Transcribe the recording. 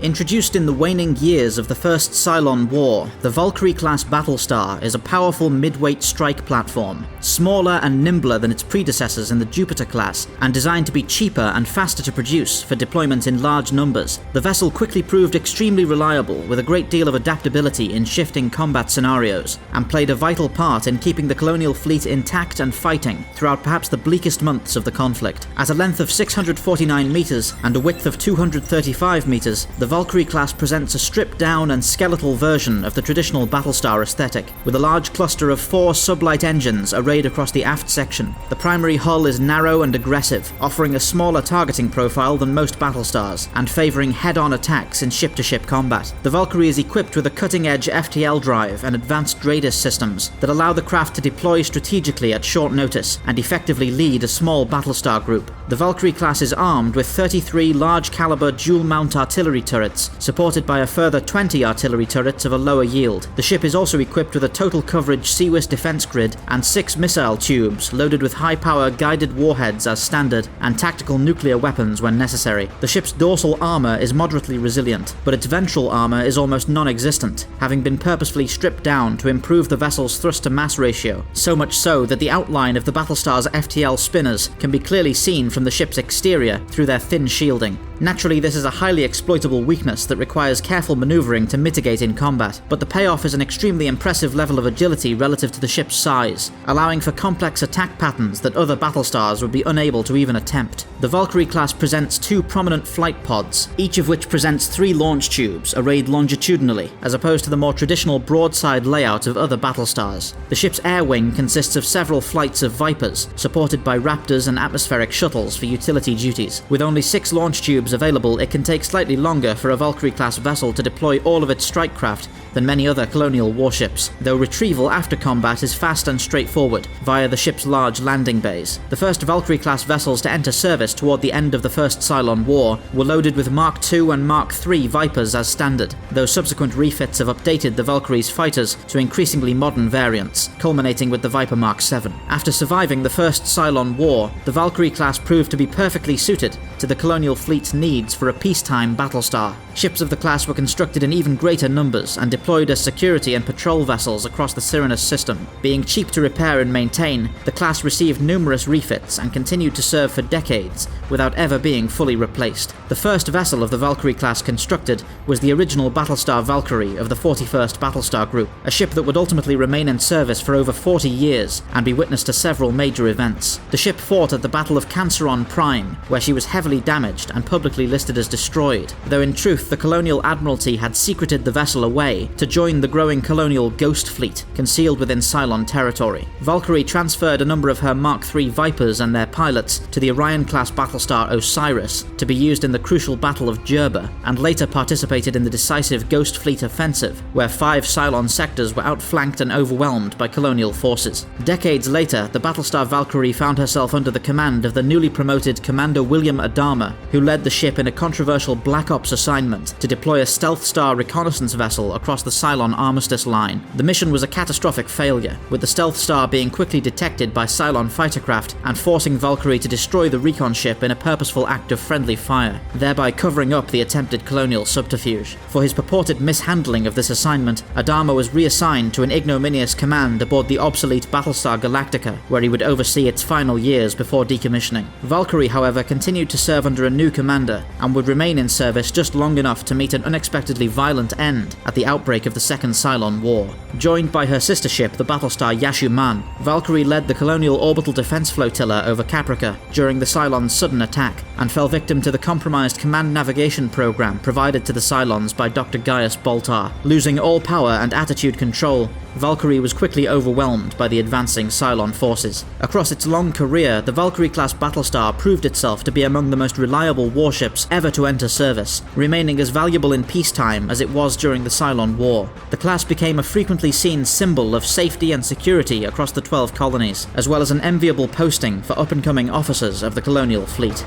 Introduced in the waning years of the First Cylon War, the Valkyrie Class Battlestar is a powerful mid-weight strike platform, smaller and nimbler than its predecessors in the Jupiter class, and designed to be cheaper and faster to produce for deployment in large numbers. The vessel quickly proved extremely reliable, with a great deal of adaptability in shifting combat scenarios, and played a vital part in keeping the Colonial Fleet intact and fighting throughout perhaps the bleakest months of the conflict. At a length of 649 meters and a width of 235 meters, the Valkyrie class presents a stripped-down and skeletal version of the traditional Battlestar aesthetic, with a large cluster of 4 sublight engines arrayed across the aft section. The primary hull is narrow and aggressive, offering a smaller targeting profile than most Battlestars, and favouring head-on attacks in ship-to-ship combat. The Valkyrie is equipped with a cutting-edge FTL drive and advanced Radis systems that allow the craft to deploy strategically at short notice and effectively lead a small Battlestar group. The Valkyrie class is armed with 33 large-caliber dual-mount artillery turrets, supported by a further 20 artillery turrets of a lower yield. The ship is also equipped with a total coverage CWIS defense grid and 6 missile tubes loaded with high-power guided warheads as standard and tactical nuclear weapons when necessary. The ship's dorsal armor is moderately resilient, but its ventral armor is almost non-existent, having been purposefully stripped down to improve the vessel's thrust-to-mass ratio, so much so that the outline of the Battlestar's FTL spinners can be clearly seen from the ship's exterior through their thin shielding. Naturally, this is a highly exploitable weakness that requires careful maneuvering to mitigate in combat, but the payoff is an extremely impressive level of agility relative to the ship's size, allowing for complex attack patterns that other Battlestars would be unable to even attempt. The Valkyrie class presents 2 prominent flight pods, each of which presents 3 launch tubes arrayed longitudinally, as opposed to the more traditional broadside layout of other Battlestars. The ship's air wing consists of several flights of Vipers, supported by Raptors and atmospheric shuttles for utility duties. With only 6 launch tubes available, it can take slightly longer for a Valkyrie-class vessel to deploy all of its strike craft than many other colonial warships, though retrieval after combat is fast and straightforward via the ship's large landing bays. The first Valkyrie-class vessels to enter service toward the end of the First Cylon War were loaded with Mark II and Mark III Vipers as standard, though subsequent refits have updated the Valkyrie's fighters to increasingly modern variants, culminating with the Viper Mark VII. After surviving the First Cylon War, the Valkyrie class proved to be perfectly suited to the Colonial Fleet's needs for a peacetime Battlestar. Ships of the class were constructed in even greater numbers and deployed as security and patrol vessels across the Cyrinus system. Being cheap to repair and maintain, the class received numerous refits and continued to serve for decades without ever being fully replaced. The first vessel of the Valkyrie class constructed was the original Battlestar Valkyrie of the 41st Battlestar Group, a ship that would ultimately remain in service for over 40 years and be witness to several major events. The ship fought at the Battle of Canceron Prime, where she was heavily damaged and publicly listed as destroyed, though in truth the Colonial Admiralty had secreted the vessel away to join the growing Colonial Ghost Fleet concealed within Cylon territory. Valkyrie transferred a number of her Mark III Vipers and their pilots to the Orion-class Battlestar Osiris to be used in the crucial Battle of Jerba, and later participated in the decisive Ghost Fleet offensive, where 5 Cylon sectors were outflanked and overwhelmed by Colonial forces. Decades later, the Battlestar Valkyrie found herself under the command of the newly promoted Commander William Adama, who led the ship in a controversial Black Ops assignment to deploy a Stealth Star reconnaissance vessel across the Cylon Armistice line. The mission was a catastrophic failure, with the Stealth Star being quickly detected by Cylon fightercraft and forcing Valkyrie to destroy the recon ship in a purposeful act of friendly fire, thereby covering up the attempted Colonial subterfuge. For his purported mishandling of this assignment, Adama was reassigned to an ignominious command aboard the obsolete Battlestar Galactica, where he would oversee its final years before decommissioning. Valkyrie, however, continued to serve under a new commander, and would remain in service just long enough to meet an unexpectedly violent end at the outbreak of the Second Cylon War. Joined by her sister ship, the Battlestar Yashuman, Valkyrie led the Colonial Orbital Defense Flotilla over Caprica during the Cylon's sudden attack, and fell victim to the compromised command navigation program provided to the Cylons by Dr. Gaius Baltar. Losing all power and attitude control, Valkyrie was quickly overwhelmed by the advancing Cylon forces. Across its long career, the Valkyrie-class Battlestar proved itself to be among the most reliable warships ever to enter service, remaining as valuable in peacetime as it was during the Cylon War. The class became a frequently seen symbol of safety and security across the 12 colonies, as well as an enviable posting for up-and-coming officers of the Colonial Fleet.